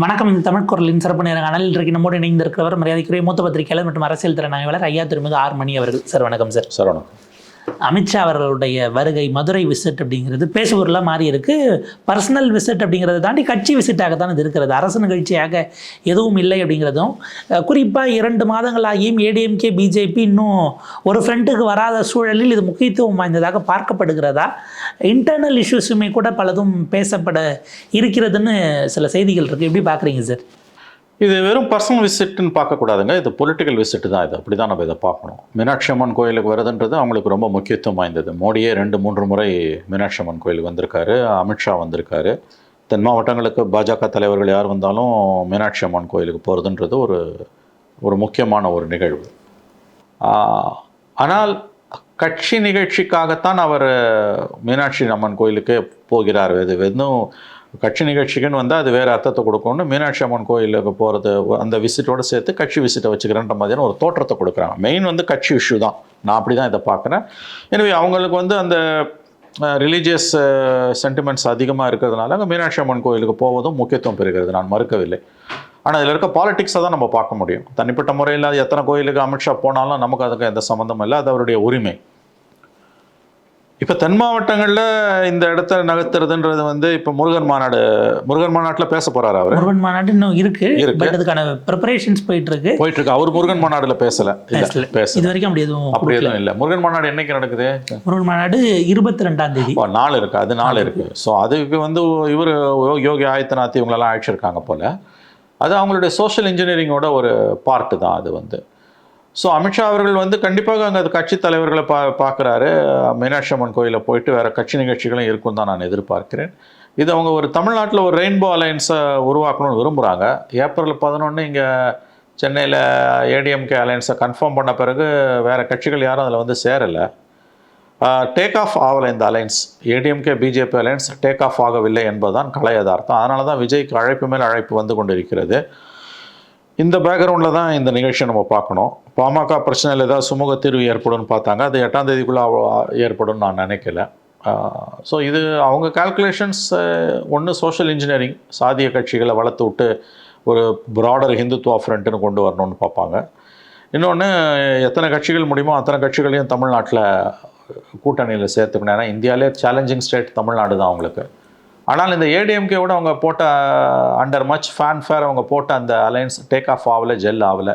வணக்கம். இந்த தமிழ் குரலின் சிறப்பு நேரங்கானல் இன்றைக்கு நம்மோடு இணைந்திருக்கிறவர் மரியாதைக்குரிய மூத்த பத்திரிகையாளர் மற்றும் அரசியல் திறனாய்வாளர் ஐயா திருமிகு ஆர் மணி அவர்கள். சார் வணக்கம். சார் சார் வணக்கம். அமித்ஷா அவர்களுடைய வருகை மதுரை விசிட் அப்படிங்கிறது பேசுபொருளாக மாறி இருக்கு. பர்சனல் விசிட் அப்படிங்கிறத தாண்டி கட்சி விசிட்டாகத்தான் இது இருக்கிறது. அரசு நிகழ்ச்சியாக எதுவும் இல்லை அப்படிங்கிறதும், குறிப்பாக 2 மாதங்களாகியும் ஏடிஎம்கே பிஜேபி இன்னும் ஒரு ஃப்ரண்ட்டுக்கு வராத சூழலில் இது முக்கியத்துவம் வாய்ந்ததாக பார்க்கப்படுகிறதா? இன்டர்னல் இஷ்யூஸுமே கூட பலதும் பேசப்பட இருக்கிறதுன்னு சில செய்திகள் இருக்குது. எப்படி பார்க்குறீங்க சார்? இது வெறும் பர்சனல் விசிட்னு பார்க்கக்கூடாதுங்க. இது பொலிட்டிக்கல் விசிட் தான். இது அப்படி தான் நம்ம இதை பார்க்கணும். மீனாட்சி அம்மன் கோயிலுக்கு வருதுன்றது அவங்களுக்கு ரொம்ப முக்கியத்துவம் வாய்ந்தது. மோடியே 2-3 முறை மீனாட்சி அம்மன் கோயிலுக்கு வந்திருக்காரு. அமித்ஷா வந்திருக்காரு. தென் மாவட்டங்களுக்கு பாஜக தலைவர்கள் யார் வந்தாலும் மீனாட்சி அம்மன் கோயிலுக்கு போகிறதுன்றது ஒரு முக்கியமான ஒரு நிகழ்வு. ஆனால் கட்சி நிகழ்ச்சிக்காகத்தான் அவர் மீனாட்சி அம்மன் கோயிலுக்கு போகிறார். இது இன்னும் கட்சி நிகழ்ச்சிக்குன்னு வந்தால் அது வேறு அர்த்தத்தை கொடுக்கணும்னு மீனாட்சி அம்மன் கோயிலுக்கு போகிறது அந்த விசிட்டோடு சேர்த்து கட்சி விசிட்டை வச்சுக்கிறேன்ற மாதிரியான ஒரு தோற்றத்தை கொடுக்குறாங்க. மெயின் கட்சி இஷ்யூ தான். நான் அப்படி தான் இதை பார்க்குறேன். எனவே அவங்களுக்கு அந்த ரிலீஜியஸ் சென்டிமெண்ட்ஸ் அதிகமாக இருக்கிறதுனால அங்கே மீனாட்சி அம்மன் கோயிலுக்கு போவதும் முக்கியத்துவம் பெறுகிறது. நான் மறுக்கவில்லை. ஆனால் இதில் இருக்க பாலிடிக்ஸை தான் நம்ம பார்க்க முடியும். தனிப்பட்ட முறையில் எத்தனை கோயிலுக்கு அமித்ஷா போனாலும் நமக்கு அதுக்கு எந்த சம்மந்தமும் இல்லை. அது அவருடைய உரிமை. இப்போ தென் மாவட்டங்களில் இந்த இடத்த நகர்த்துறதுன்றது இப்போ முருகன் மாநாட்டில் பேச போறாரு. அவர் முருகன் மாநாடு இன்னும் இருக்கு. அதுக்கான ப்ரிப்பரேஷன்ஸ் போயிட்டு இருக்கு. அவர் முருகன் மாநாடுல பேசல. இது வரைக்கும் அப்படி எதுவும் இல்லை. முருகன் மாநாடு என்னைக்கு நடக்குது? முருகன் மாநாடு 22ஆம் தேதி. நாள் இருக்கு. அது நாள் இருக்கு. ஸோ அதுக்கு இவர் யோகி ஆதித்யநாத் இவங்களெல்லாம் அழைச்சிருக்காங்க போல. அது அவங்களுடைய சோஷியல் இன்ஜினியரிங்கோட ஒரு பார்ட்டு தான் அது. ஸோ அமித்ஷா அவர்கள் கண்டிப்பாக அங்கே கட்சி தலைவர்களை பார்க்குறாரு. மீனாட்சி அம்மன் கோயிலில் போயிட்டு வேறு கட்சி நிகழ்ச்சிகளும் இருக்கும் தான் நான் எதிர்பார்க்கிறேன். இது அவங்க ஒரு தமிழ்நாட்டில் ஒரு ரெயின்போ அலையன்ஸை உருவாக்கணும்னு விரும்புகிறாங்க. ஏப்ரல் 11 இங்கே சென்னையில் ஏடிஎம்கே அலையன்ஸை கன்ஃபார்ம் பண்ண பிறகு வேறு கட்சிகள் யாரும் அதில் சேரலை. டேக் ஆஃப் ஆகலை இந்த alliance. ADMK BJP alliance take off ஆகவில்லை என்பதுதான் கலை யதார்த்தம். அதனால தான் விஜய்க்கு அழைப்பு மேல் அழைப்பு வந்து கொண்டிருக்கிறது. இந்த பேக்ரவுண்டில் தான் இந்த நிகழ்ச்சியை நம்ம பார்க்கணும். பாமக பிரச்சனையில் ஏதாவது சுமூக தீர்வு ஏற்படும்னு பார்த்தாங்க. அது 8ஆம் தேதிக்குள்ளே ஏற்படும் நான் நினைக்கல. ஸோ இது அவங்க கால்குலேஷன்ஸ். ஒன்று சோஷியல் இன்ஜினியரிங், சாதிய கட்சிகளை வளர்த்து விட்டு ஒரு ப்ராடர் ஹிந்துத்வா ஃப்ரண்ட்டுன்னு கொண்டு வரணும்னு பார்ப்பாங்க. இன்னொன்று எத்தனை கட்சிகள் முடியுமோ அத்தனை கட்சிகளையும் தமிழ்நாட்டில் கூட்டணியில் சேர்த்துக்கணும். ஏன்னா இந்தியாவிலே சேலஞ்சிங் ஸ்டேட் தமிழ்நாடு தான் அவங்களுக்கு. ஆனால் இந்த ஏடிஎம்கேவோட அவங்க போட்ட அண்டர் மச் ஃபேன்ஃபேர் அவங்க போட்ட அந்த அலையன்ஸ் டேக் ஆஃப் ஆகலை, ஜெல் ஆகலை.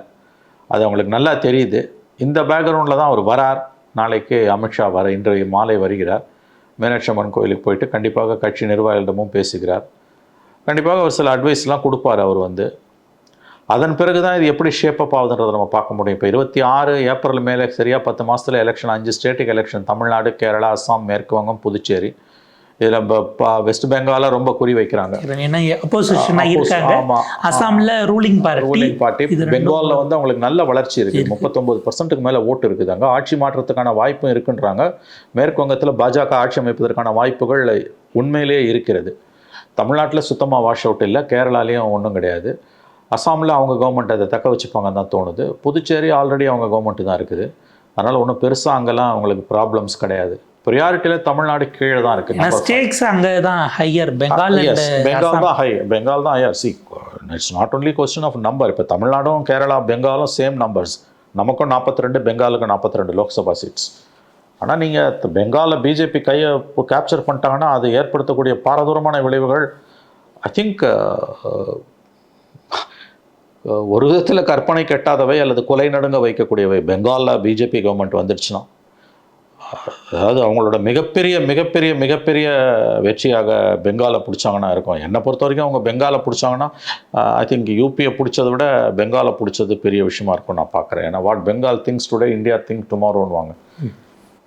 அது அவங்களுக்கு நல்லா தெரியுது. இந்த பேக்ரவுண்டில் தான் அவர் வரார். நாளைக்கு அமித்ஷா இன்றைய மாலை வருகிறார். மீனாட்சி அம்மன் கோயிலுக்கு போயிட்டு கண்டிப்பாக கட்சி நிர்வாகிகளிடமும் பேசுகிறார். கண்டிப்பாக ஒரு சில அட்வைஸ்லாம் கொடுப்பார் அவர். அதன் பிறகு தான் இது எப்படி ஷேப் அப் ஆகுதுன்றதை நம்ம பார்க்க முடியும். இப்போ 26 ஏப்ரல் மேலே சரியாக 10 மாதத்தில் எலெக்ஷன். 5 ஸ்டேட்டுக்கு எலெக்ஷன். தமிழ்நாடு, கேரளா, அஸ்ஸாம், மேற்கு வங்கம், புதுச்சேரி. இதில் வெஸ்ட் பெங்கால ரொம்ப குறி வைக்கிறாங்க. அசாம்ல ரூலிங் பார்ட்டி. பெங்காலில் அவங்களுக்கு நல்ல வளர்ச்சி இருக்குது. 39% மேலே ஓட்டு இருக்குது. அங்கே ஆட்சி மாற்றத்துக்கான வாய்ப்பும் இருக்குன்றாங்க. மேற்கு வங்கத்தில் பாஜக ஆட்சி அமைப்பதற்கான வாய்ப்புகள் உண்மையிலேயே இருக்கிறது. தமிழ்நாட்டில் சுத்தமாக வாஷ் அவுட் இல்லை. கேரளாலேயும் ஒன்றும் கிடையாது. அசாமில் அவங்க கவர்மெண்ட் அதை தக்க வச்சுப்பாங்கன்னு தான் தோணுது. புதுச்சேரி ஆல்ரெடி அவங்க கவர்மெண்ட்டு தான் இருக்குது. அதனால் ஒன்றும் பெருசாக அங்கெல்லாம் அவங்களுக்கு ப்ராப்ளம்ஸ் கிடையாது. ப்ரியாரிட்டியில் தமிழ்நாடு கீழே தான் இருக்குது. ஸ்டேக்ஸ் அங்கே தான் ஹையர். பெங்கால் தான் ஹை. பெங்கால் தான் higher. It's not only question of number. இப்போ தமிழ்நாடும் கேரளா பெங்காலும் சேம் நம்பர்ஸ். நமக்கும் 42, பெங்காலுக்கு 42 லோக்சபா சீட்ஸ். ஆனால் நீங்கள் பெங்காலில் பிஜேபி கையை கேப்சர் பண்ணிட்டாங்கன்னா அது ஏற்படுத்தக்கூடிய பாரதூரமான விளைவுகள் ஐ திங்க் ஒரு விதத்தில் கற்பனை கெட்டாதவை அல்லது கொலை நடுங்க வைக்கக்கூடியவை. பெங்காலில் பிஜேபி கவர்மெண்ட் வந்துடுச்சுன்னா அதாவது அவங்களோட மிகப்பெரிய வெற்றியாக பெங்காலை பிடிச்சாங்கன்னா இருக்கும். என்னை பொறுத்த வரைக்கும் அவங்க பெங்காலை பிடிச்சாங்கன்னா ஐ திங்க் யூபியை பிடிச்சதை விட பெங்காலை பிடிச்சது பெரிய விஷயமா இருக்கும் நான் பார்க்குறேன். ஏன்னா what Bengal things today India think டுமாரோன்னு வாங்க.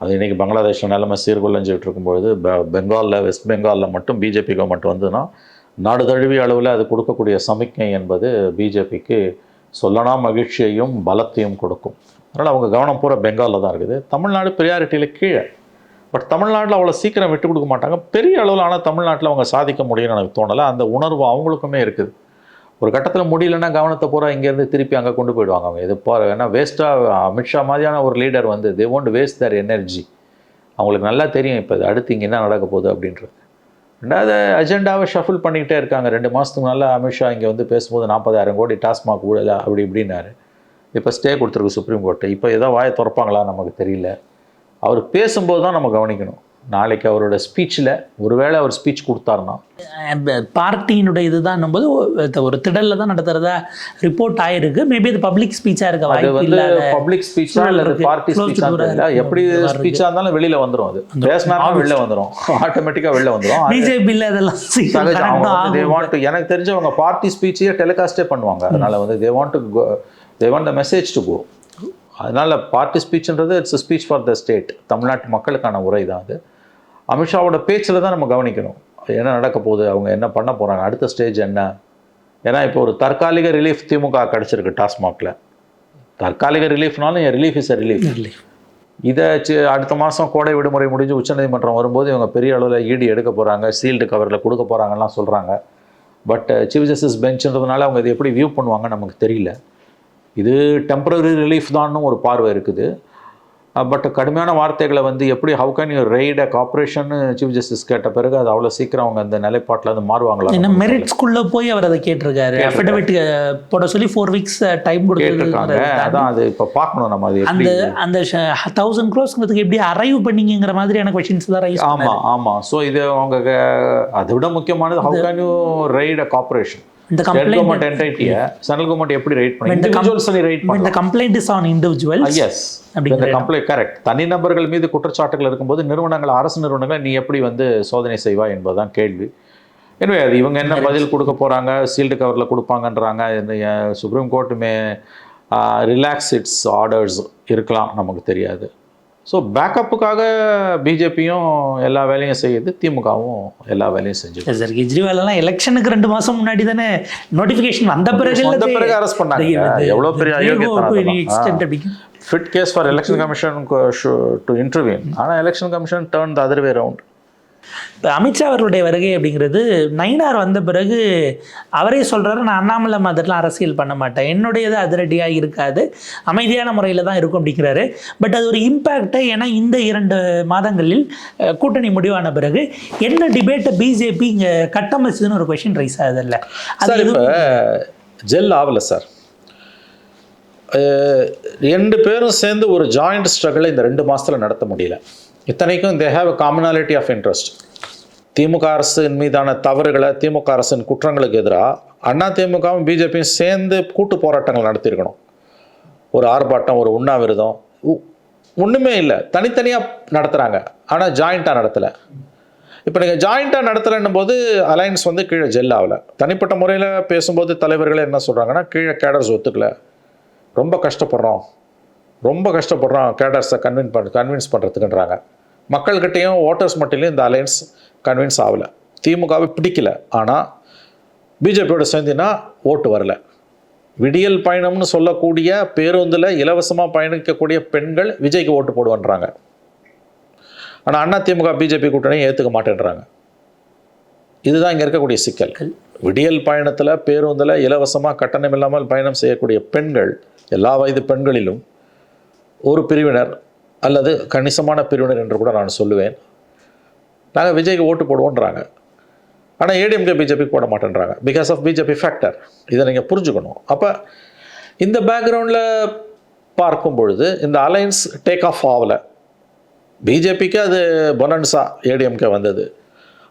அது இன்றைக்கி பங்களாதேஷ் நிலைமை சீர்குலைஞ்சிட்டு இருக்கும்பொழுது பெங்காலில் வெஸ்ட் பெங்காலில் மட்டும் பிஜேபி கவர்மெண்ட் வந்ததுன்னா நாடு தழுவிய அளவில் அது கொடுக்கக்கூடிய சமிக்ஞை என்பது பிஜேபிக்கு சொல்லனா மகிழ்ச்சியையும் பலத்தையும் கொடுக்கும். அதனால் அவங்க கவனம் பூரா பெங்காலில் தான் இருக்குது. தமிழ்நாடு ப்ரியாரிட்டியில் கீழே. பட் தமிழ்நாட்டில் அவ்வளோ சீக்கிரம் விட்டு கொடுக்க மாட்டாங்க பெரிய அளவில். ஆனால் தமிழ்நாட்டில் அவங்க சாதிக்க முடியும்னு எனக்கு தோணலை. அந்த உணர்வு அவங்களுக்குமே இருக்குது. ஒரு கட்டத்தில் முடியலன்னா கவனத்தை பூரா இங்கேருந்து திருப்பி அங்கே கொண்டு போயிடுவாங்க. அவங்க இது ஏன்னா வேஸ்ட்டாக அமித்ஷா மாதிரியான ஒரு leader they won't waste their energy. அவங்களுக்கு நல்லா தெரியும் இப்போ அடுத்து இங்கே என்ன நடக்க போகுது அப்படின்றது. ரெண்டாவது அஜெண்டாவை ஷஃபிள் பண்ணிக்கிட்டே இருக்காங்க. 2 மாதத்துக்கு முன்னால் அமித்ஷா இங்கே வந்து பேசும்போது 40,000 கோடி டாஸ்மாக் ஊழல அப்படி இப்படின்னாரு. இப்போ ஸ்டே கொடுத்துருக்கு சுப்ரீம் கோர்ட்டு. இப்போ ஏதோ வாயை திறப்பாங்களா நமக்கு தெரியல. அவர் பேசும்போது தான் நம்ம கவனிக்கணும். நாளைக்கு அவரோட ஸ்பீச்சில் ஒருவேளை அவர் ஸ்பீச் கொடுத்தாருன்னா, பார்ட்டியினுடைய இதுதான் போது ஒரு திடலில் தான் நடத்துறதா ரிப்போர்ட் ஆயிருக்கு. மேபி அது பப்ளிக் ஸ்பீச்சாக இருக்க அது வாய்ப்பு வந்து இல்லை. பப்ளிக் ஸ்பீச்சா அல்லது பார்ட்டி ஸ்பீச்சா தெரியல. எப்படி ஸ்பீச்சா இருந்தாலும் வெளியில வந்துடும். அது பேசினாலும் வெளில வந்துடும், ஆட்டோமேட்டிக்காக வெளில வந்துடும். பிஜேபியில் அதெல்லாம் they want to, எனக்கு தெரிஞ்சவங்க பார்ட்டி ஸ்பீச்சையே டெலிகாஸ்டே பண்ணுவாங்க. அதனால வந்து they want the message to go. அதனால் பார்ட்டி ஸ்பீச்ன்றது it's speech for the state. தமிழ்நாட்டு மக்களுக்கான உரை தான் அது. அமித்ஷாவோட பேச்சில் தான் நம்ம கவனிக்கணும் என்ன நடக்க போகுது, அவங்க என்ன பண்ண போகிறாங்க, அடுத்த ஸ்டேஜ் என்ன. ஏன்னா இப்போ ஒரு தற்காலிக ரிலீஃப் திமுக கிடச்சிருக்கு டாஸ்மாகில். தற்காலிக ரிலீஃப்னாலும் ரிலீஃப் இஸ் அ ரிலீஃப். இதை அடுத்த மாதம் கோடை விடுமுறை முடிஞ்சு உச்சநீதிமன்றம் வரும்போது இவங்க பெரிய அளவில் ஈடி எடுக்க போகிறாங்க, சீல்டு கவரில் கொடுக்க போகிறாங்கலாம் சொல்கிறாங்க. பட் சீஃப் ஜஸ்டிஸ் பெஞ்சுன்றதுனால அவங்க இதை எப்படி வியூ பண்ணுவாங்க நமக்கு தெரியல. இது டெம்பரரி ரிலீஃப் தான்னு ஒரு பார்வை இருக்குது. பட் கடுமையான வார்த்தைகளை வந்து எப்படி how can you write a corporation chief justice கேட்ட பிறகு அது அவ்வளோ சீக்கிரம் அவங்க அந்த நிலைப்பாட்டில் வந்து மாறுவாங்களா? என்ன மெரிட்ஸ்குள்ளே போய் அவர் அதை கேட்டிருக்காரு. அஃபிடவிட் போட சொல்லி 4 weeks டைம் கொடுத்துருக்காங்க. அதான் அது இப்போ பார்க்கணும் நம்ம. அது அந்த 1000 crores எப்படி அரைவ் பண்ணிங்கிற மாதிரியான கொஸ்டின்ஸ் தான் ரைஸ். ஆமாம். ஸோ இது அவங்க அதை விட முக்கியமானது how can you write a corporation. இந்த கம்ப்ளைண்ட் என்டைட்டியை சென்ட்ரல் கவர்மெண்ட் எப்படி ரைட் பண்ணி இண்டிவிஜுவல்ஸ் ரைட் பண்ணி. இந்த complaint is on individuals. Yes, இந்த கம்ப்ளைண்ட் கரெக்ட். தனிநபர்கள் மீது குற்றச்சாட்டுகள் இருக்கும்போது நிறுவனங்கள், அரசு நிறுவனங்களை நீ எப்படி வந்து சோதனை செய்வா என்பதுதான் கேள்வி. எனவே அது இவங்க என்ன பதில் கொடுக்க போகிறாங்க, சீல்டு கவரில் கொடுப்பாங்கன்றாங்க. இந்த சுப்ரீம் கோர்ட்டுமே ரிலாக்ஸ் இட்ஸ் ஆர்டர்ஸ் இருக்கலாம், நமக்கு தெரியாது. ஸோ பேக்கப்புக்காக பிஜேபியும் எல்லா வேலையும் செய்யுது, திமுகவும் எல்லா வேலையும் செஞ்சு. சார் கெஜ்ரிவால்லாம் எலெக்ஷனுக்கு 2 மாதம் முன்னாடி தானே நோட்டிஃபிகேஷன் வந்த பிறகு அரெஸ்ட் பண்ணாங்க. எவ்வளோ பெரிய அயோக்கியத்தனம். Fit case for election commission to intervene. ஆனால் election commission turn the other way round. இப்போ அமித்ஷா அவர்களுடைய வருகை அப்படிங்கிறது நயினார் வந்த பிறகு அவரே சொல்கிறாரு, நான் அண்ணாமலை மாதிரிலாம் அரசியல் பண்ண மாட்டேன், என்னுடையது அதிரடியாக இருக்காது, அமைதியான முறையில் தான் இருக்கும் அப்படிங்கிறாரு. பட் அது ஒரு இம்பேக்டை, ஏன்னா இந்த 2 மாதங்களில் கூட்டணி முடிவான பிறகு என்ன டிபேட்டை பிஜேபி இங்கே கட்டமைச்சதுன்னு ஒரு கொஷின் ரைஸ் ஆகுதில்ல. அது இப்போ ஜெல் ஆகலை சார். 2 பேரும் சேர்ந்து ஒரு ஜாயிண்ட் ஸ்ட்ரகிளை இந்த 2 மாதத்தில் நடத்த முடியல. இத்தனைக்கும் they have a commonality of interest. DMK அரசின் மீதான தவறுகளை, திமுக அரசின் குற்றங்களுக்கு எதிராக அண்ணா திமுகவும் பிஜேபியும் சேர்ந்து கூட்டு போராட்டங்கள் நடத்தியிருக்கணும். ஒரு ஆர்ப்பாட்டம், ஒரு உண்ணாவிரதம், ஒன்றுமே இல்லை, தனித்தனியாக நடத்துகிறாங்க. ஆனால் ஜாயிண்ட்டாக நடத்தலை. இப்போ நீங்கள் ஜாயிண்ட்டாக நடத்தலைன்னும் போது அலையன்ஸ் வந்து கீழே ஜெல் ஆகலை. தனிப்பட்ட முறையில் பேசும்போது தலைவர்களே என்ன சொல்கிறாங்கன்னா, கீழே கேடர்ஸ் ஒத்துக்கலை, ரொம்ப கஷ்டப்படுறோம் கேடர்ஸை கன்வின்ஸ் பண்ணுறதுக்குன்றாங்க. மக்கள்கிட்டையும் ஓட்டர்ஸ் மட்டிலையும் இந்த அலையன்ஸ் கன்வின்ஸ் ஆகலை. திமுகவை பிடிக்கல, ஆனால் பிஜேபியோட சேர்ந்தினா ஓட்டு வரல. விடியல் பயணம்னு சொல்லக்கூடிய பேருந்தில் இலவசமாக பயணிக்கக்கூடிய பெண்கள் விஜய்க்கு ஓட்டு போடுவன்றாங்க. ஆனால் அண்ணா திமுக பிஜேபி கூட்டணியை ஏற்றுக்க மாட்டேன்றாங்க. இதுதான் இங்கே இருக்கக்கூடிய சிக்கல். விடியல் பயணத்தில் பேருந்தில் இலவசமாக கட்டணம் இல்லாமல் பயணம் செய்யக்கூடிய பெண்கள், எல்லா வயது பெண்களிலும் ஒரு பிரிவினர் அல்லது கணிசமான பிரிவினர் என்று கூட நான் சொல்லுவேன், நாங்கள் விஜய்க்கு ஓட்டு போடுவோன்றாங்க. ஆனால் ஏடிஎம்கே பிஜேபிக்கு போட மாட்டேன்றாங்க. Because of BJP factor. இதை நீங்கள் புரிஞ்சுக்கணும். அப்போ இந்த பேக்ரவுண்டில் பார்க்கும் பொழுது இந்த அலையன்ஸ் டேக் ஆஃப் ஆகலை. பிஜேபிக்கு அது பொனன்ஸா ஏடிஎம்கே வந்தது.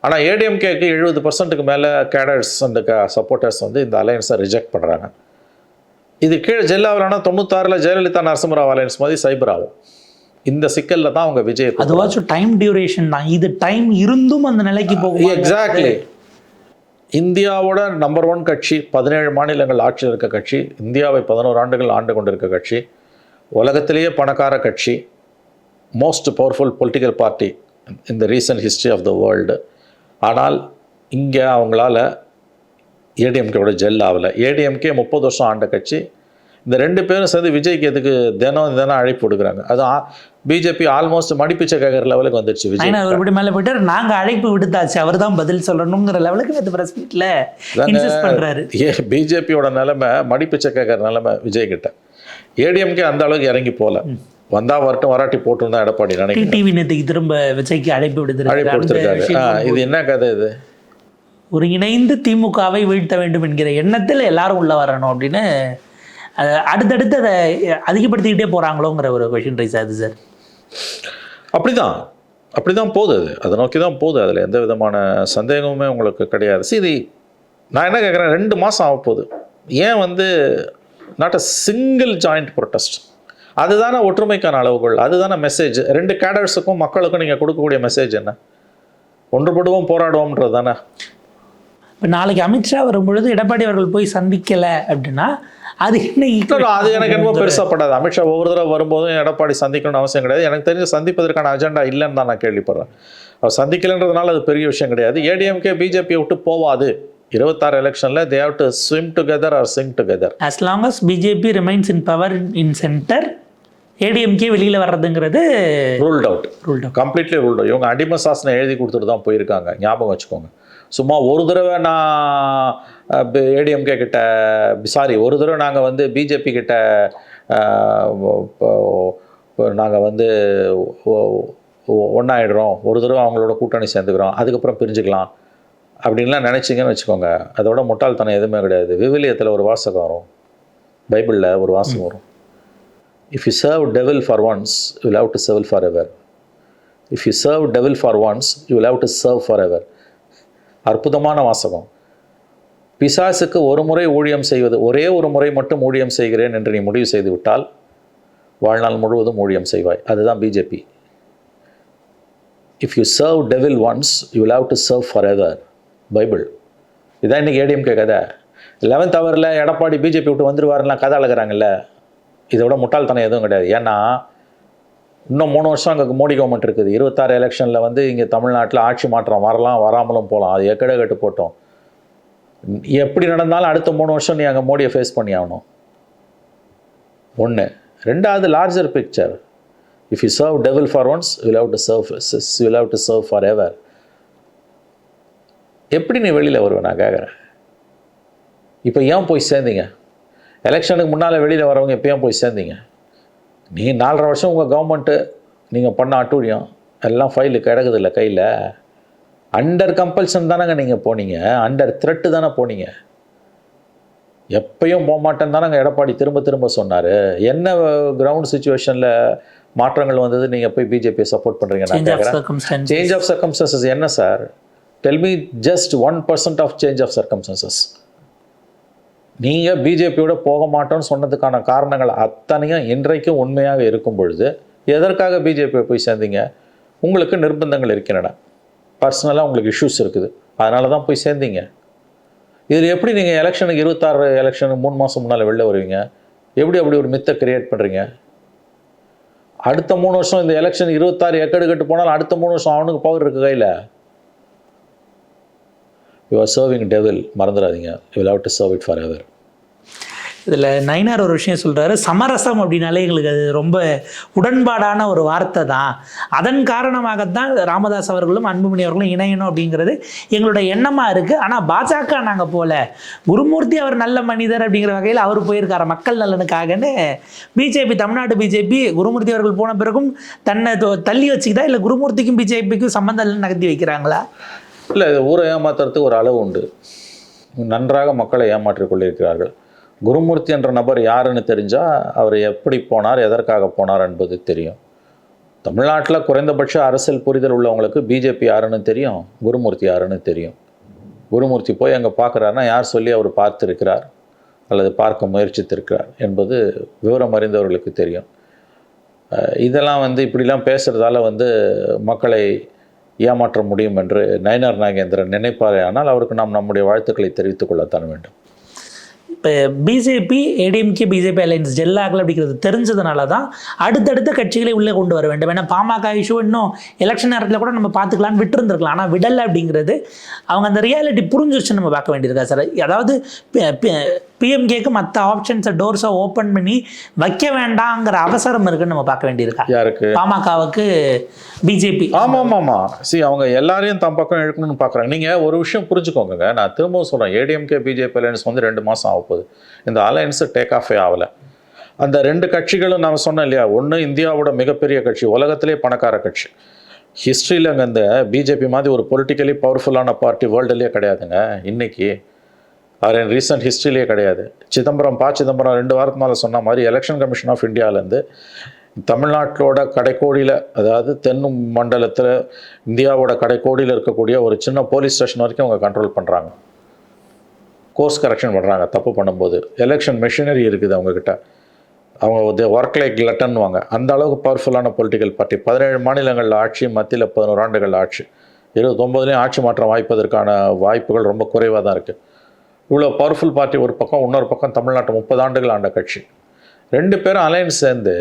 ஆனால் ஏடிஎம்கேக்கு 70% மேலே கேடர்ஸ் அண்ட் சப்போர்ட்டர்ஸ் வந்து இந்த அலையன்ஸை ரிஜெக்ட் பண்ணுறாங்க. இது கீழே ஜெல்லாவிலானா 96 ஜெயலலிதா நரசிம்மராவ் அலையன்ஸ் மாதிரி சைபர் ஆகும். இந்த சிக்கலில் தான் அவங்க விஜய். அதுவாச்சும் டைம் டியூரேஷன் தான், இது டைம் இருந்தும் அந்த நிலைக்கு போகும். எக்ஸாக்ட்லி. இந்தியாவோட நம்பர் 1 கட்சி, 17 மாநிலங்கள் ஆட்சியில் இருக்க கட்சி, இந்தியாவை 11 ஆண்டுகள் ஆண்டு கொண்டிருக்க கட்சி, உலகத்திலேயே பணக்கார கட்சி, most powerful political party in the recent history of the world. ஆனால் இங்கே அவங்களால ஏடிஎம்கேவோட ஜெல் ஆகலை. ஏடிஎம்கே 30 வருஷம் ஆண்ட கட்சி. இந்த 2 பேரும் சேர்ந்து விஜய்க்கு எதுக்கு தினம் அழைப்பு கொடுக்குறாங்க. அது பிஜேபி ஆல்மோஸ்ட் மடிப்பிச்சை கேட்குற லெவலுக்கு வந்துடுச்சு. விஜய் அவர்படி மேலே போயிட்டு நாங்கள் அழைப்பு விடுத்தாச்சு, அவர் தான் பதில் சொல்லணுங்கிற லெவலுக்கு நேற்று பிரஸ் மீட்டில் இன்சிஸ்ட் பண்ணுறாரு. பிஜேபியோட நிலைமை மடிப்பிச்சை கேட்குற நிலைமை விஜய் கிட்ட. ஏடிஎம்கே அந்த அளவுக்கு இறங்கி போகல. வந்தால் வரட்டும், வராட்டி போட்டுருந்தா எடப்பாடி நினைக்கிறேன். டிவி நேற்றுக்கு திரும்ப விஜய்க்கு அழைப்பு அழைப்பு கொடுத்துருக்காரு. இது என்ன கதை இது? ஒருங்கிணைந்து திமுகவை வீழ்த்த வேண்டும் என்கிற எண்ணத்தில் எல்லாரும் உள்ள வரணும் அப்படின்னு அடுத்தடுத்து அதை அதிகப்படுத்திக்கிட்டே போகிறாங்களோங்கிற ஒரு கொஷின் ரைஸ் ஆகுது சார். அப்படிதான் போகுது. அதை நோக்கி தான் போகுது. அதில் எந்த விதமான சந்தேகமுமே உங்களுக்கு கிடையாது. சரி, நான் என்ன கேட்குறேன், 2 மாதம் ஆக போகுது. ஏன் வந்து not a single joint protest? அதுதானே ஒற்றுமைக்கான அளவுகள், அதுதானே மெசேஜ். 2 கேடர்ஸுக்கும் மக்களுக்கும் நீங்கள் கொடுக்கக்கூடிய மெசேஜ் என்ன? ஒன்றுபடுவோம், போராடுவோம்ன்றது தானே. இப்போ நாளைக்கு அமித்ஷா வரும்பொழுது எடப்பாடி அவர்கள் போய் சந்திக்கலை அப்படின்னா அது என்ன? அது எனக்கு என்னமோ பெருசாகப்படாது. அமித்ஷா ஒவ்வொரு தடவை வரும்போதும் எடப்பாடி சந்திக்கணும்னு அவசியம் கிடையாது. எனக்கு தெரிஞ்ச சந்திப்பதற்கான அஜெண்டா இல்லைன்னு தான் நான் கேள்விப்படுறேன். அவர் சந்திக்கலைன்றதுனால அது பெரிய விஷயம் கிடையாது. ஏடிஎம்கே பிஜேபியை விட்டு போவாது. 26 எலெக்ஷனில் they have to swim together or sing together. as long as BJP remains in power in center, ADMK வெளியில் வர்றதுங்கிறது ruled out, completely ruled out. இவங்க அடிமை சாசனம் எழுதி கொடுத்துட்டு தான் போயிருக்காங்க, ஞாபகம் வச்சுக்கோங்க. சும்மா ஒரு தடவை நான் ஏடிஎம்கே கிட்ட, ஒரு தடவை நாங்கள் வந்து பிஜேபி கிட்ட நாங்கள் வந்து ஒன்றாயிடுறோம், ஒரு தடவை அவங்களோட கூட்டணி சேர்ந்துக்கிறோம், அதுக்கப்புறம் பிரிஞ்சுக்கலாம் அப்படின்லாம் நினச்சிங்கன்னு வச்சுக்கோங்க. அதோட முட்டாள்தனம் எதுவுமே கிடையாது. விவிலியத்தில் ஒரு வாசகம் வரும், பைபிளில் ஒரு வாசகம் வரும். If you serve devil for once, you will have to serve forever. If you serve devil for once, you will have to serve forever. அற்புதமான வாசகம். பிசாசுக்கு ஒரு முறை ஊழியம் செய்வது, ஒரே ஒரு முறை மட்டும் ஊழியம் செய்கிறேன் என்று நீ முடிவு செய்து விட்டால் வாழ்நாள் முழுவதும் ஊழியம் செய்வாய். அதுதான் BJP. If you serve devil once, you will have to serve forever. Bible. இதான் இன்றைக்கி ஏடிஎம்கே கதை. 11th ஹவரில் எடப்பாடி பிஜேபி விட்டு வந்துடுவாருலாம் கதை அழகிறாங்கல்ல. இதை விட முட்டாள்தனம் எதுவும் கிடையாது. ஏன்னா இன்னும் 3 வருஷம் அங்கே மோடி கவர்மெண்ட் இருக்குது. 26 எலெக்ஷனில் வந்து இங்கே தமிழ்நாட்டில் ஆட்சி மாற்றம் வரலாம், வராமலும் போகலாம். அது எக்கடை கட்டு போட்டோம். எப்படி நடந்தாலும் அடுத்த 3 வருஷம் நீ அங்கே மோடியை ஃபேஸ் பண்ணி ஆகணும். 1. 2வது larger picture. If you serve devil for once, you will have to serve forever. எப்படி நீ வெளியில் வருவேன் நான் கேட்குறேன். இப்போ ஏன் போய் சேர்ந்தீங்க? எலெக்ஷனுக்கு முன்னால் வெளியில் வரவங்க எப்போ ஏன் போய் சேர்ந்தீங்க? நீ 4.5 வருஷம் உங்கள் கவர்மெண்ட்டு நீங்கள் பண்ண அட்டூழியம் எல்லாம் ஃபைலு கிடக்குதில்ல கையில். அண்டர் கம்பல்ஷன் தானேங்க நீங்கள் போனீங்க, அண்டர் த்ரெட்டு தானே போனீங்க. எப்பயும் போக மாட்டேன்னு தானேங்க எடப்பாடி திரும்ப திரும்ப சொன்னார். என்ன கிரவுண்ட் சுச்சுவேஷனில் மாற்றங்கள் வந்தது நீங்கள் போய் பிஜேபியை சப்போர்ட் பண்ணுறீங்க? நான் கேட்குறேன், சேஞ்ச் ஆஃப் சர்க்கம்ஸ்டன்சஸ் என்ன sir? Tell me just 1% of change of circumstances. நீங்கள் பிஜேபியோட போக மாட்டோன்னு சொன்னதுக்கான காரணங்கள் அத்தனையும் இன்றைக்கும் உண்மையாக இருக்கும் பொழுது எதற்காக பிஜேபியை போய் சேர்ந்தீங்க? உங்களுக்கு நிர்பந்தங்கள் இருக்கின்றன, பர்சனலாக உங்களுக்கு இஷ்யூஸ் இருக்குது, அதனால தான் போய் சேர்ந்தீங்க. இதில் எப்படி நீங்கள் எலெக்ஷனுக்கு 26 எலெக்ஷனுக்கு 3 மாதம் முன்னால் வெளில வருவீங்க? எப்படி அப்படி ஒரு மித்தை கிரியேட் பண்ணுறீங்க? அடுத்த 3 வருஷம் இந்த எலெக்ஷன் 26 எக்கடு கட்டு போனாலும் அடுத்த 3 வருஷம் அவனுக்கு பவர் இருக்குது கையில். யூ ஆர் சர்விங் டெவில், மறந்துடாதீங்க. You will have to serve it for ever. இதில் நயினார் ஒரு விஷயம் சொல்கிறாரு, சமரசம் அப்படின்னாலே எங்களுக்கு அது ரொம்ப உடன்பாடான ஒரு வார்த்தை தான். அதன் காரணமாகத்தான் ராமதாஸ் அவர்களும் அன்புமணி அவர்களும் இணையணும் அப்படிங்கிறது எங்களோட எண்ணமாக இருக்குது. ஆனால் பாஜக நாங்கள் போல, குருமூர்த்தி அவர் நல்ல மனிதர் அப்படிங்கிற வகையில் அவர் போயிருக்காரு மக்கள் நலனுக்காகன்னு. பிஜேபி, தமிழ்நாடு பிஜேபி குருமூர்த்தி அவர்கள் போன பிறகும் தன்னை தள்ளி வச்சுக்கிட்டா, இல்லை குருமூர்த்திக்கும் பிஜேபிக்கும் சம்மந்தம் நகர்த்தி வைக்கிறாங்களா? இல்லை, ஊரை ஏமாத்துறதுக்கு ஒரு அளவு உண்டு. நன்றாக மக்களை ஏமாற்றிக் கொண்டிருக்கிறார்கள். குருமூர்த்தி என்ற நபர் யாருன்னு தெரிஞ்சால் அவர் எப்படி போனார், எதற்காக போனார் என்பது தெரியும். தமிழ்நாட்டில் குறைந்தபட்ச அரசியல் புரிதல் உள்ளவங்களுக்கு பிஜேபி யாருன்னு தெரியும், குருமூர்த்தி யாருன்னு தெரியும். குருமூர்த்தி போய் அங்கே பார்க்குறாருன்னா யார் சொல்லி அவர் பார்த்துருக்கிறார் அல்லது பார்க்க முயற்சித்திருக்கிறார் என்பது விவரம் அறிந்தவர்களுக்கு தெரியும். இதெல்லாம் வந்து இப்படிலாம் பேசுகிறதால வந்து மக்களை ஏமாற்ற முடியும் என்று நயினார் நாகேந்திரன் நினைப்பாரே, ஆனால் அவருக்கு நாம் நம்முடைய வாழ்த்துக்களை தெரிவித்துக் கொள்ளத்தான் வேண்டும். இப்போ பிஜேபி, ஏடிஎம்கே பிஜேபி அலையன்ஸ் ஜெல்லாகல அப்படிங்கிறது தெரிஞ்சதுனால தான் அடுத்தடுத்த கட்சிகளை உள்ளே கொண்டு வர வேண்டும். ஏன்னா பாமக இஷ்யூ இன்னும் எலெக்ஷன் நேரத்தில் கூட நம்ம பார்த்துக்கலான்னு விட்டுருந்துருக்கலாம். ஆனால் விடலை அப்படிங்கிறது அவங்க அந்த ரியாலிட்டி புரிஞ்சிருச்சு நம்ம பார்க்க வேண்டியிருக்கா சார். அதாவது பிஎம்கேக்கு மற்ற ஆப்ஷன்ஸை டோர்ஸை ஓப்பன் பண்ணி வைக்க வேண்டாங்கிற அவசரம் இருக்குன்னு நம்ம பார்க்க வேண்டியிருக்கா? யாருக்கு? பாமகவுக்கு, பிஜேபி. ஆமாம். அவங்க எல்லாரையும் தம் பக்கம் இழுக்கணும்னு பார்க்குறாங்க. நீங்கள் ஒரு விஷயம் புரிஞ்சுக்கோங்க, நான் திரும்பவும் சொல்கிறேன், ஏடிஎம்கே பிஜேபி அலையன்ஸ் வந்து 2 மாதம் ஆக போகுது. இந்த அலையன்ஸு டேக் ஆஃபே ஆகலை. அந்த 2 கட்சிகளும் நான் சொன்னேன் இல்லையா, ஒன்று இந்தியாவோட மிகப்பெரிய கட்சி, உலகத்திலே பணக்கார கட்சி. ஹிஸ்ட்ரியில் அங்கே இந்த பிஜேபி மாதிரி ஒரு பொலிட்டிக்கலி பவர்ஃபுல்லான பார்ட்டி வேர்ல்டுலேயே கிடையாதுங்க இன்னைக்கு. அவர் ரீசெண்ட் ஹிஸ்ட்ரியிலே கிடையாது. சிதம்பரம் 2 வாரத்துக்கு மேலே சொன்ன மாதிரி எலெக்ஷன் கமிஷன் ஆஃப் இந்தியாவிலேருந்து தமிழ்நாட்டோட கடைக்கோடியில், அதாவது தென் மண்டலத்தில் இந்தியாவோட கடைக்கோடியில் இருக்கக்கூடிய ஒரு சின்ன போலீஸ் ஸ்டேஷன் வரைக்கும் அவங்க கண்ட்ரோல் பண்ணுறாங்க. கோர்ஸ் கரெக்ஷன் பண்ணுறாங்க தப்பு பண்ணும்போது. எலெக்ஷன் மெஷினரி இருக்குது அவங்கக்கிட்ட. அவங்க ஒர்க் லைக் கிளட்டன்னுவாங்க. அந்த அளவுக்கு பவர்ஃபுல்லான பொலிட்டிக்கல் பார்ட்டி. 17 மாநிலங்களில் ஆட்சி, மத்தியில் 11 ஆண்டுகள் ஆட்சி. 29லேயும் ஆட்சி மாற்றம் வாய்ப்பதற்கான வாய்ப்புகள் ரொம்ப குறைவாக தான் இருக்குது. இவ்வளோ பவர்ஃபுல் பார்ட்டி ஒரு பக்கம், இன்னொரு பக்கம் தமிழ்நாட்டை 30 ஆண்டுகள் ஆண்ட கட்சி. 2 பேரும் அலையன்ஸ் சேர்ந்து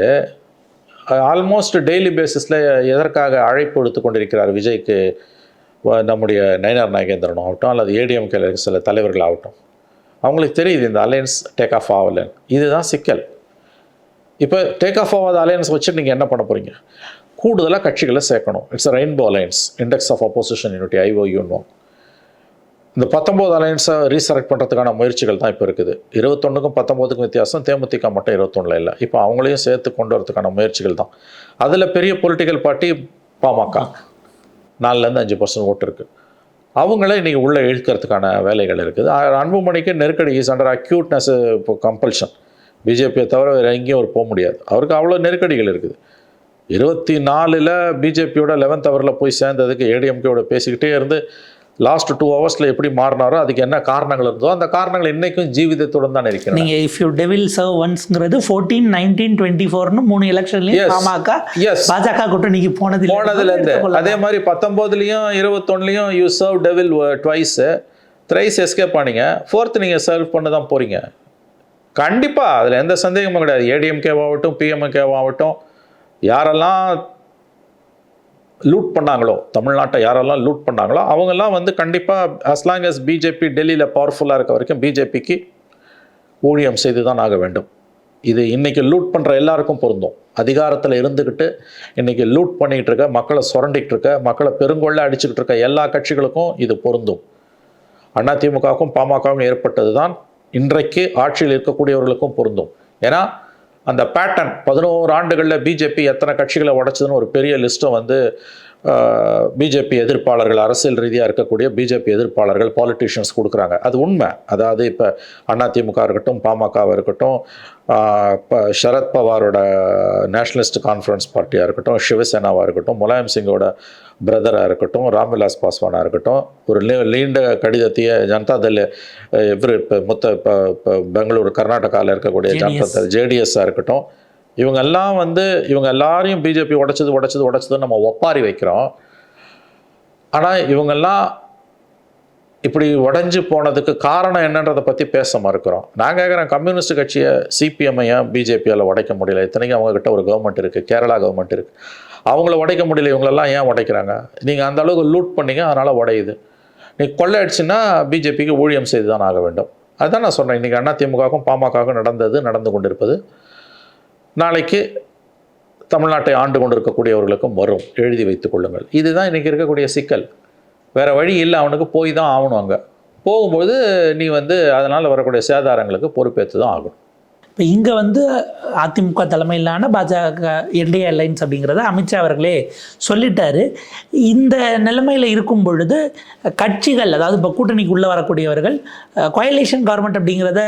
ஆல்மோஸ்ட் டெய்லி பேசிஸில் எதற்காக அழைப்பு எடுத்து கொண்டிருக்கிறார் விஜய்க்கு நம்முடைய நயினார் நாகேந்திரனும் ஆகட்டும், அல்லது ஏடிஎம்கே சில தலைவர்கள் ஆகட்டும். அவங்களுக்கு தெரியுது இந்த அலையன்ஸ் டேக் ஆஃப் ஆகலைன்னு. இதுதான் சிக்கல். இப்போ டேக் ஆஃப் ஆகாத அலையன்ஸ் வச்சு நீங்கள் என்ன பண்ண போகிறீங்க? கூடுதலாக கட்சிகளை சேர்க்கணும். It's a rainbow alliance, index of opposition unity, IOUன்னு. இந்த 19 அலையன்ஸை ரீசெலக்ட் பண்ணுறதுக்கான முயற்சிகள் தான் இப்போ இருக்குது. 21க்கும் 19க்கும் வித்தியாசம். தேமுதிக மட்டும் 21 இல்லை. இப்போ அவங்களையும் சேர்த்து கொண்டு வரதுக்கான முயற்சிகள் தான். அதில் பெரிய பொலிட்டிக்கல் பார்ட்டி பாமக, 4லேருந்து 5% ஓட்டு இருக்குது. அவங்கள இன்றைக்கி உள்ளே இழுக்கிறதுக்கான வேலைகள் இருக்குது. அன்புமணிக்கு நெருக்கடி, இஸ் அண்டர் அக்யூட்னஸ் இப்போ கம்பல்ஷன். பிஜேபியை தவிர வேறு எங்கேயும் அவர் போக முடியாது. அவருக்கு அவ்வளோ நெருக்கடிகள் இருக்குது. 24ல் பிஜேபியோட 11th ஹவரில் போய் சேர்ந்ததுக்கு ஏடிஎம்கேயோட பேசிக்கிட்டே இருந்து லாஸ்ட் 2 ஹவர்ஸில் எப்படி மாறினாரோ அதுக்கு என்ன காரணங்கள் இருந்தோ அந்த காரணங்கள் இன்றைக்கும் ஜீவிதத்துடன் தான் இருக்கிறாங்க. நீங்கள் இஃப் யூ டெவில் சர்வ் ஒன்ஸ்ங்கிறது 14, 19, 24ன்னு 3 எலெக்ஷன்லையும் பாமக பாஜக கூட்டணிக்கு போனதுலேருந்து. அதே மாதிரி 19லையும் 21லையும் you serve devil twice, thrice escape ஆனீங்க. 4th நீங்கள் சர்வ் பண்ண தான் போகிறீங்க. கண்டிப்பாக அதில் எந்த சந்தேகமும் கிடையாது. ஏடிஎம்கேவாகட்டும், பிஎம்கேவாகட்டும், யாரெல்லாம் லூட் பண்ணாங்களோ, தமிழ்நாட்டை யாரெல்லாம் லூட் பண்ணாங்களோ அவங்கெல்லாம் வந்து கண்டிப்பாக as long as பிஜேபி டெல்லியில் பவர்ஃபுல்லாக இருக்க வரைக்கும் பிஜேபிக்கு ஊழியம் செய்து தான் ஆக வேண்டும். இது இன்றைக்கி லூட் பண்ணுற எல்லாருக்கும் பொருந்தும். அதிகாரத்தில் இருந்துக்கிட்டு இன்றைக்கி லூட் பண்ணிக்கிட்டு இருக்க, மக்களை சுரண்டிக்கிட்டு இருக்க, மக்களை பெருங்கொள்ள அடிச்சுக்கிட்டு இருக்க எல்லா கட்சிகளுக்கும் இது பொருந்தும். அதிமுகவுக்கும் பாமகவும் ஏற்பட்டது தான் இன்றைக்கு ஆட்சியில் இருக்கக்கூடியவர்களுக்கும் பொருந்தும். ஏன்னா அந்த பேட்டர்ன் 11 ஆண்டுகளில் பிஜேபி எத்தனை கட்சிகளை உடைச்சதுன்னு ஒரு பெரிய லிஸ்ட்டை வந்து பிஜேபி எதிர்ப்பாளர்கள், அரசியல் ரீதியாக இருக்கக்கூடிய பிஜேபி எதிர்ப்பாளர்கள், பாலிட்டிஷியன்ஸ் கொடுக்குறாங்க. அது உண்மை. அதாவது இப்போ அதிமுக இருக்கட்டும், பாமகவாக இருக்கட்டும், இப்போ சரத்பவாரோட நேஷ்னலிஸ்ட் கான்ஃபரன்ஸ் பார்ட்டியாக இருக்கட்டும், சிவசேனாவாக இருக்கட்டும், முலாயம் சிங்கோட பிரதராக இருக்கட்டும், ராம்விலாஸ் பாஸ்வானாக இருக்கட்டும், ஒரு நீண்ட கடிதத்தையே ஜனதாதள் இவர் இப்போ பெங்களூரு கர்நாடகாவில் இருக்கக்கூடிய ஜனதாதள் ஜேடிஎஸ்ஸாக இருக்கட்டும், இவங்கெல்லாம் வந்து இவங்க எல்லாரையும் பிஜேபி உடைச்சதுன்னு நம்ம ஒப்பாரி வைக்கிறோம். ஆனால் இவங்கெல்லாம் இப்படி உடைஞ்சு போனதுக்கு காரணம் என்னன்றதை பற்றி பேச மறுக்கிறோம். நான் கேட்குறேன், கம்யூனிஸ்ட் கட்சியை சிபிஎம்ஐயை பிஜேபியால் உடைக்க முடியல. இத்தனைக்கும் அவங்கக்கிட்ட ஒரு கவர்மெண்ட் இருக்குது, கேரளா கவர்மெண்ட் இருக்குது. அவங்கள உடைக்க முடியல, இவங்களெல்லாம் ஏன் உடைக்கிறாங்க? நீங்கள் அந்த அளவுக்கு லூட் பண்ணீங்க, அதனால் உடையுது. நீ கொள்ளை அடிச்சுன்னா பிஜேபிக்கு ஊழியம் செய்து தான் ஆக வேண்டும். அதுதான் நான் சொல்கிறேன். இன்றைக்கி அதிமுகவுக்கும் பாமகவுக்கும் நடந்து கொண்டிருப்பது நாளைக்கு தமிழ்நாட்டை ஆண்டு கொண்டிருக்கக்கூடியவர்களுக்கும் வரும். எழுதி வைத்துக் கொள்ளுங்கள். இதுதான் இன்றைக்கி இருக்கக்கூடிய சிக்கல். வேறு வழி இல்லை, அவனுக்கு போய் தான் ஆகணும். அங்கே போகும்போது நீ வந்து அதனால் வரக்கூடிய சேதாரங்களுக்கு பொறுப்பேற்று தான் ஆகணும். இப்போ இங்கே வந்து அதிமுக தலைமையிலான பாஜக என்டிஏ அலைன்ஸ் அப்படிங்கிறத அமித்ஷா அவர்களே சொல்லிட்டாரு. இந்த நிலைமையில் இருக்கும் பொழுது கட்சிகள், அதாவது இப்போ கூட்டணிக்கு உள்ளே வரக்கூடியவர்கள் கோயலேஷன் கவர்மெண்ட் அப்படிங்கிறத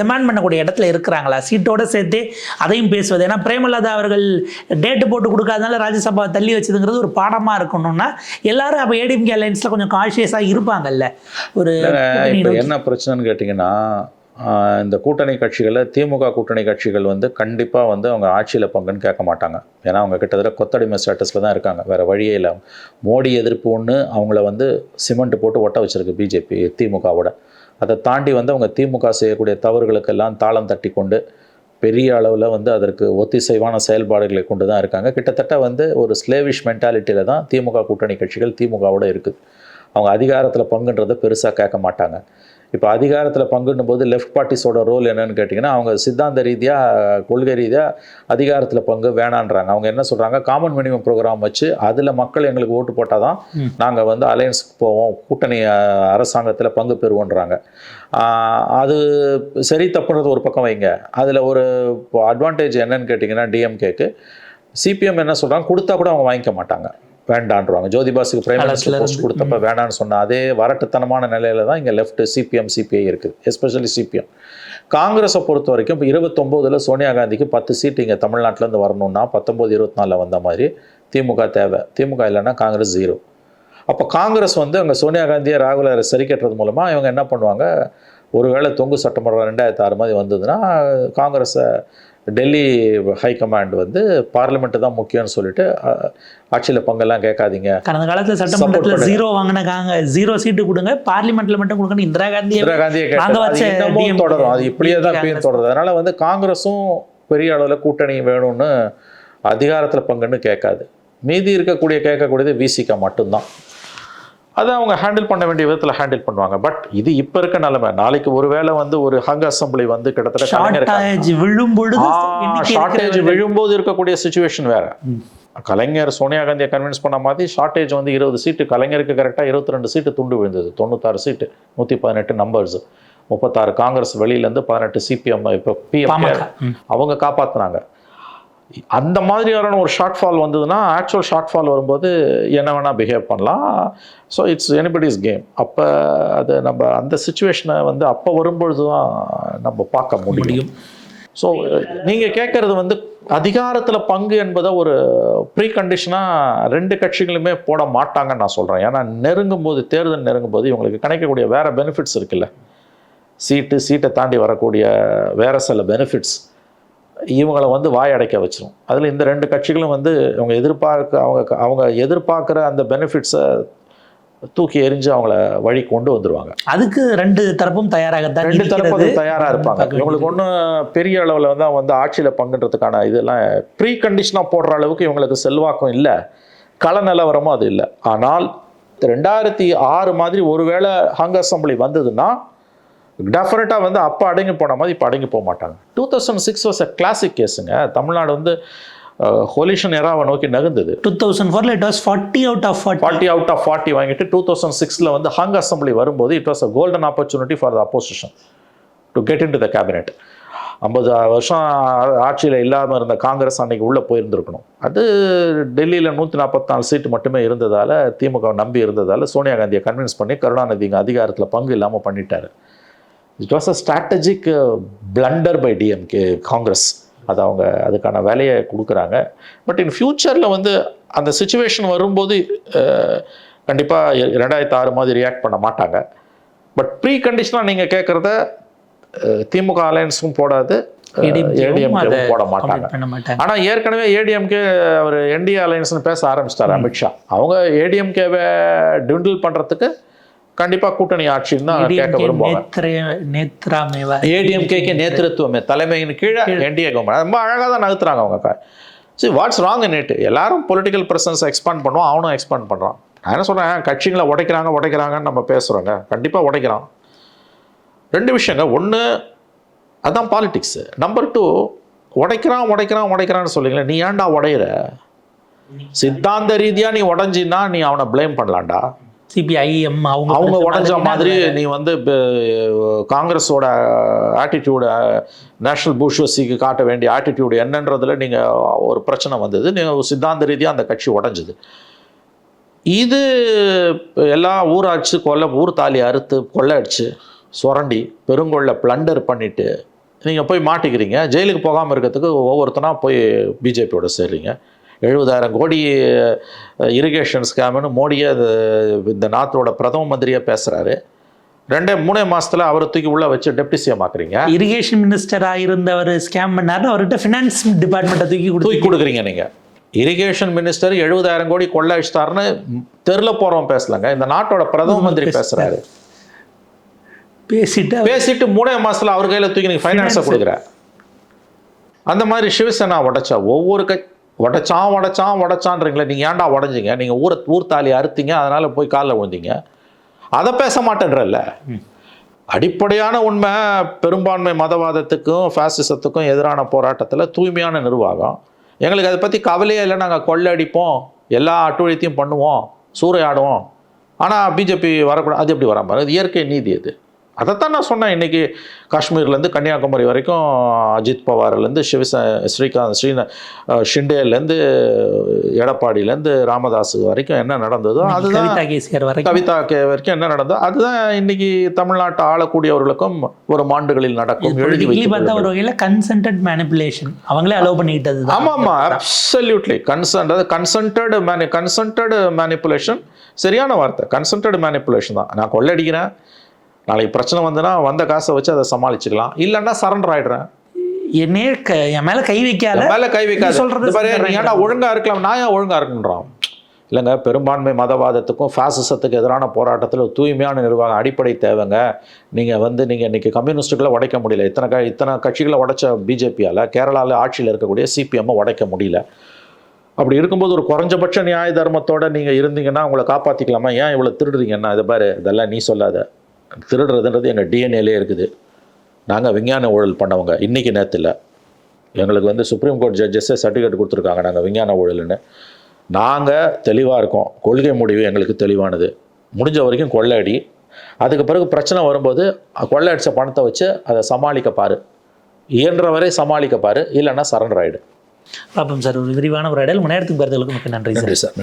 டிமாண்ட் பண்ணக்கூடிய இடத்துல இருக்கிறாங்களா? சீட்டோடு சேர்த்து அதையும் பேசுவது. ஏன்னா பிரேமலதா அவர்கள் டேட்டு போட்டு கொடுக்காதனால ராஜ்யசபா தள்ளி வச்சதுங்கிறது ஒரு பாடமாக இருக்கணும்னா எல்லாரும் அப்போ ஏடிஎம்கே அலைன்ஸில் கொஞ்சம் கான்ஷியஸாக இருப்பாங்கல்ல. ஒரு என்ன பிரச்சனைன்னு கேட்டிங்கன்னா, இந்த கூட்டணி கட்சிகளில் திமுக கூட்டணி கட்சிகள் வந்து கண்டிப்பாக வந்து அவங்க ஆட்சியில் பங்குன்னு கேட்க மாட்டாங்க. ஏன்னா அவங்க கிட்டத்தட்ட கொத்தடிமை ஸ்டேட்டஸில் தான் இருக்காங்க. வேறு வழியே இல்லை. மோடி எதிர்ப்பு ஒன்று அவங்கள வந்து சிமெண்ட் போட்டு ஒட்ட வச்சுருக்கு பிஜேபி திமுகவோட. அதை தாண்டி வந்து அவங்க திமுக செய்யக்கூடிய தவறுகளுக்கெல்லாம் தாளம் தட்டி கொண்டு பெரிய அளவில் வந்து அதற்கு ஒத்திசைவான செயல்பாடுகளை கொண்டு தான் இருக்காங்க. கிட்டத்தட்ட வந்து ஒரு ஸ்லேவிஷ் மென்டாலிட்டியில் தான் திமுக கூட்டணி கட்சிகள் திமுகவோட இருக்குது. அவங்க அதிகாரத்தில் பங்குன்றதை பெருசாக கேட்க மாட்டாங்க. இப்போ அதிகாரத்தில் பங்குன்னும் போது லெஃப்ட் பார்ட்டிஸோட ரோல் என்னன்னு கேட்டிங்கன்னா, அவங்க சித்தாந்த ரீதியாக கொள்கை ரீதியாக அதிகாரத்தில் பங்கு வேணான்றாங்க. அவங்க என்ன சொல்கிறாங்க, காமன் மினிமம் ப்ரோக்ராம் வச்சு அதில் மக்கள் எங்களுக்கு ஓட்டு போட்டால் தான் நாங்கள் வந்து அலையன்ஸுக்கு போவோம், கூட்டணி அரசாங்கத்தில் பங்கு பெறுவோன்றாங்க. அது சரி தப்புன்றது ஒரு பக்கம் வைங்க. அதில் ஒரு அட்வான்டேஜ் என்னன்னு கேட்டிங்கன்னா, டிஎம்கேக்கு சிபிஎம் என்ன சொல்கிறாங்க, கொடுத்தா கூட அவங்க வாங்கிக்க மாட்டாங்க, வேண்டான்றாங்க. ஜோதிபாஸுக்கு பிரைம் மினிஸ்டர் போஸ்ட் கொடுத்தப்ப வேண்டான்னு சொன்ன அதே வரட்டுத்தனமான நிலையில தான் இங்கே லெஃப்ட் சிபிஎம் சிபிஐ இருக்குது, எஸ்பெஷலி சிபிஎம். காங்கிரஸை பொறுத்த வரைக்கும் இப்போ 29 சோனியா காந்திக்கு 10 சீட்டு இங்கே தமிழ்நாட்டிலேருந்து வரணும்னா 19, 24 வந்த மாதிரி திமுக தேவை. திமுக இல்லைன்னா காங்கிரஸ் 0. அப்போ காங்கிரஸ் வந்து அங்கே சோனியா காந்தியை ராகுலை சரி கட்டுறது மூலமாக இவங்க என்ன பண்ணுவாங்க, ஒருவேளை தொங்கு சட்டமன்றம் 2006 மாதிரி வந்ததுன்னா காங்கிரஸை டெல்லி ஹைகமாண்ட் வந்து பார்லிமெண்ட்டு தான் முக்கியம்னு சொல்லிட்டு ஆட்சியில் பங்கெல்லாம் கேட்காதீங்க. கடந்த காலத்தில் சட்டமன்றத்தில் 0 வாங்கினாங்க, 0 சீட்டு கொடுங்க, பார்லிமெண்ட்டில் மட்டும் கொடுங்க, இந்திரா காந்தியை தொடரும். அது இப்படியே தான் இப்பயும் தொடருது. அதனால வந்து காங்கிரஸும் பெரிய அளவில் கூட்டணி வேணும்னு அதிகாரத்தில் பங்குன்னு கேட்காது. மீதி கேட்கக்கூடியது விசிக மட்டும்தான். அதை அவங்க ஹேண்டில் பண்ண வேண்டிய விதத்தில் ஹேண்டில் பண்ணுவாங்க. பட் இது இப்போ இருக்க நிலைமை. நாளைக்கு ஒருவேளை வந்து ஒரு ஹங் அசம்பிளி வந்து கிட்டத்தட்ட ஷார்ட்டேஜ் விழும்போது இருக்கக்கூடிய சிச்சுவேஷன் வேற. கலைஞர் சோனியா காந்தியை கன்வின்ஸ் பண்ண மாதிரி ஷார்ட்டேஜ் வந்து 20 சீட்டு, கலைஞருக்கு கரெக்டாக 22 சீட்டு துண்டு விழுந்தது, 96 சீட்டு, 118 நம்பர்ஸ், 36 காங்கிரஸ் வெளியிலேருந்து 18 சிபிஎம் இப்போ பிஎம் அவங்க காப்பாற்றினாங்க. அந்த மாதிரியான ஒரு ஷார்ட் ஃபால் வந்ததுன்னா, ஆக்சுவல் ஷார்ட் ஃபால் வரும்போது என்ன வேணால் பிஹேவ் பண்ணலாம். So it's anybody's game. அப்போ அது நம்ம அந்த சுச்சுவேஷனை வந்து அப்போ வரும்பொழுது தான் நம்ம பார்க்க முடியும். ஸோ நீங்கள் கேட்குறது வந்து அதிகாரத்தில் பங்கு என்பதை ஒரு ப்ரீ கண்டிஷனாக 2 கட்சிகளுமே போட மாட்டாங்கன்னு நான் சொல்கிறேன். ஏன்னா தேர்தல் நெருங்கும் போது இவங்களுக்கு கிடைக்கக்கூடிய வேறு பெனிஃபிட்ஸ் இருக்குல்ல, சீட்டை தாண்டி வரக்கூடிய வேறு சில பெனிஃபிட்ஸ் இவங்களை வந்து வாயடைக்க வச்சிடும். அதில் இந்த 2 கட்சிகளும் வந்து அவங்க எதிர்பார்க்குற அந்த பெனிஃபிட்ஸை தூக்கி எறிஞ்சு அவங்கள வழி கொண்டு வந்துடுவாங்க. அதுக்கு 2 தரப்பும் தயாராகத்தான், 2 தரப்பும் தயாராக இருப்பாங்க. இவங்களுக்கு ஒன்றும் பெரிய அளவில் வந்து ஆட்சியில் பங்குன்றதுக்கான இதெல்லாம் ப்ரீ கண்டிஷனாக போடுற அளவுக்கு இவங்களுக்கு செல்வாக்கும் இல்லை, கள நிலவரமும் அது இல்லை. ஆனால் 2006 மாதிரி ஒருவேளை ஹங் அசம்பிளி வந்ததுன்னா டெஃபினட்டாக வந்து அப்போ அடங்கி போன மாதிரி இப்போ அடங்கி போக மாட்டாங்க. 2006 வாஸ் அ கிளாசிக் கேஸுங்க. தமிழ்நாடு வந்து கோலிஷன் எராவை நோக்கி நகர்ந்தது. 2004 it was 40 out of 40 வாங்கிட்டு 2006 வந்து ஹங் அசம்பிளி வரும்போது it was a golden opportunity for the opposition to get in to the cabinet. 50 வருஷம் ஆட்சியில் இல்லாமல் இருந்த காங்கிரஸ் அன்னைக்கு உள்ளே போயிருந்துருக்கணும். அது டெல்லியில் 144 சீட்டு மட்டுமே இருந்ததால், திமுக நம்பி இருந்ததால் சோனியா காந்தியை கன்வின்ஸ் பண்ணி கருணாநிதி இங்கே அதிகாரத்தில் பங்கு இல்லாமல் பண்ணிட்டார். It was a strategic blunder by DMK Congress. அது அவங்க அதுக்கான வேலையை கொடுக்குறாங்க. பட் இன் ஃப்யூச்சரில் வந்து அந்த சுச்சுவேஷன் வரும்போது கண்டிப்பாக 2006 மாதிரி ரியாக்ட் பண்ண மாட்டாங்க. பட் ப்ரீ கண்டிஷனாக நீங்கள் கேட்குறத திமுக அலையன்ஸும் போடாது, ஏடிஎம்கேவும் போட மாட்டாங்க. ஆனால் ஏற்கனவே ஏடிஎம்கே அவர் என்டிஏ அலையன்ஸ்னு பேச ஆரம்பிச்சிட்டார் அமித்ஷா. அவங்க ஏடிஎம்கேவை டிண்டில் பண்ணுறதுக்கு கண்டிப்பாக கூட்டணி ஆட்சின்னு தான் கேட்க விரும்புவாங்க. ஏடிஎம்கேக்கு நேத்திருத்துவமே தலைமையின் கீழே என்டிஏ கவர்மெண்ட் ரொம்ப அழகாக தான் நகர்த்துறாங்க அவங்க. சரி, வாட்ஸ் ராங் இன் இட்? எல்லாரும் பொலிட்டிக்கல் ப்ரெசன்ஸ் எக்ஸ்பாண்ட் பண்ணுவோம், அவனும் எக்ஸ்பாண்ட் பண்ணுறான். நான் என்ன சொல்கிறேன், கட்சிகளை உடைக்கிறாங்கன்னு நம்ம பேசுகிறோங்க, கண்டிப்பாக உடைக்கிறான். 2 விஷயங்க. ஒன்று அதுதான் பாலிடிக்ஸு. நம்பர் 2 உடைக்கிறான்னு சொல்லுங்களேன், நீ ஏன்டா உடையிற? சித்தாந்த ரீதியாக நீ உடஞ்சின்னா நீ அவனை பிளேம் பண்ணலாம்டா. சிபிஐஎம் அவங்க உடஞ்ச மாதிரி நீ வந்து காங்கிரஸோட ஆட்டிடியூடு, நேஷனல் பூர்ஜுவசிக்கு காட்ட வேண்டிய ஆட்டிடியூடு என்னன்றதுல நீங்கள் ஒரு பிரச்சனை வந்தது, நீங்கள் சித்தாந்த ரீதியாக அந்த கட்சி உடஞ்சுது. இது எல்லா ஊராட்சி ஊர் தாலி அறுத்து கொள்ளடிச்சு சுரண்டி பெருங்கொள்ள பிளண்டர் பண்ணிவிட்டு நீங்கள் போய் மாட்டிக்கிறீங்க. ஜெயிலுக்கு போகாமல் இருக்கிறதுக்கு ஒவ்வொருத்தனா போய் பிஜேபியோட சேர்றீங்க. 70,000 கோடி இரிகேஷன் ஸ்கேம்னு மோடியை இந்த நாட்டோட பிரதம மந்திரியாக பேசுகிறாரு. 2-3 மாதத்தில் அவரை தூக்கி உள்ளே வச்சு டெப்டி சிஎம் ஆக்குறீங்க. இரிகேஷன் மினிஸ்டராக இருந்தவர் ஸ்கேம் பண்ணாரு, அவர்கிட்ட ஃபினான்ஸ் டிபார்ட்மெண்ட்டை தூக்கி கொடுக்குறீங்க. நீங்கள் இரிகேஷன் மினிஸ்டர் 70,000 கோடி கொள்ளை அடிச்சிட்டாருன்னு தெருவில் போகிறவன் பேசலைங்க, இந்த நாட்டோட பிரதம மந்திரி பேசுகிறாரு. பேசிட்டு 3 மாதத்தில் அவர் கையில் தூக்கி நீங்கள் ஃபைனான்ஸை கொடுக்குற. அந்த மாதிரி சிவசேனா உடைச்சா ஒவ்வொரு உடைச்சான்றீங்களே, நீங்கள் ஏன்டா உடஞ்சிங்க? நீங்கள் ஊர் தாலி அறுத்தீங்க, அதனால் போய் காலில் விழுந்தீங்க. அதை பேச மாட்டேன்றல்ல. அடிப்படையான உண்மை, பெரும்பான்மை மதவாதத்துக்கும் ஃபாசிசத்துக்கும் எதிரான போராட்டத்தில் தூய்மையான நிர்வாகம். எங்களுக்கு அதை பற்றி கவலையே இல்லை, நாங்கள் கொள்ளடிப்போம், எல்லா அட்டுழியத்தையும் பண்ணுவோம், சூறையாடுவோம், ஆனால் பிஜேபி வரக்கூடாது. அது எப்படி வராமல்? அது இயற்கை நீதி. அது அதைத்தான் நான் சொன்னேன். இன்றைக்கி காஷ்மீர்லேருந்து கன்னியாகுமரி வரைக்கும் அஜித் பவார்லேருந்து ஸ்ரீகாந்த் ஷிண்டேலேருந்து எடப்பாடியிலேருந்து ராமதாஸ் வரைக்கும் என்ன நடந்ததோ அதுதான், கவிதா கே வரைக்கும் என்ன நடந்ததோ அதுதான் இன்றைக்கி தமிழ்நாட்டை ஆளக்கூடியவர்களுக்கும் வரும் ஆண்டுகளில் நடக்கும். எழுதி பார்த்தா ஒரு வகையில் கன்சென்டட் மேனிப்புலேஷன் அவங்களே அலோவ் பண்ணிக்கிட்டது. ஆமாம், அப்சல்யூட்லி கன்சென்டட் மேனிப்புலேஷன் சரியான வார்த்தை. கன்சென்டட் மேனிப்புலேஷன் தான். நான் கொள்ளடிக்கிறேன், நாளைக்கு பிரச்சனை வந்துன்னா வந்த காசை வச்சு அதை சமாளிச்சுக்கலாம், இல்லைன்னா சரண்டர் ஆகிடுறேன், என் மேலே கை வைக்காத சொல்கிறது ஏன்னா ஒழுங்காக இருக்கலாம், நான் ஏன் ஒழுங்காக இருக்குன்றான். இல்லைங்க, பெரும்பான்மை மதவாதத்துக்கும் ஃபாசிசத்துக்கு எதிரான போராட்டத்தில் தூய்மையான நிர்வாகம் அடிப்படை தேவைங்க. நீங்கள் இன்றைக்கி கம்யூனிஸ்ட்டுகளை உடைக்க முடியல, இத்தனை கட்சிகளை உடைச்ச பிஜேபியால் கேரளாவில் ஆட்சியில் இருக்கக்கூடிய சிபிஎம்மை உடைக்க முடியல. அப்படி இருக்கும்போது ஒரு குறைஞ்சபட்ச நியாய தர்மத்தோடு நீங்கள் இருந்தீங்கன்னா உங்களை காப்பாற்றிக்கலாமா? ஏன் இவ்வளோ திருடுறீங்கன்னா? இதை பாரு, இதெல்லாம் நீ சொல்லாத, திருடுறதுன்றது எங்கள் டிஎன்ஏலே இருக்குது. நாங்கள் விஞ்ஞான ஊழல் பண்ணவங்க, இன்றைக்கி நேரத்தில் எங்களுக்கு சுப்ரீம் கோர்ட் ஜட்ஜஸே சர்டிஃபிகேட் கொடுத்துருக்காங்க நாங்கள் விஞ்ஞான ஊழல்னு. நாங்கள் தெளிவாக இருக்கோம், கொள்கை முடிவு எங்களுக்கு தெளிவானது. முடிஞ்ச வரைக்கும் கொள்ளடி, அதுக்கு பிறகு பிரச்சனை வரும்போது கொள்ளை அடித்த பணத்தை வச்சு அதை சமாளிக்க பாரு, இயன்ற வரை சமாளிக்க பாரு, இல்லைன்னா சரண்டர் ஆகிடு. பார்ப்போம் சார். ஒரு விரிவான ஒரு இடம் நேரத்துக்கு பேர்களுக்கு மிக நன்றி சார்.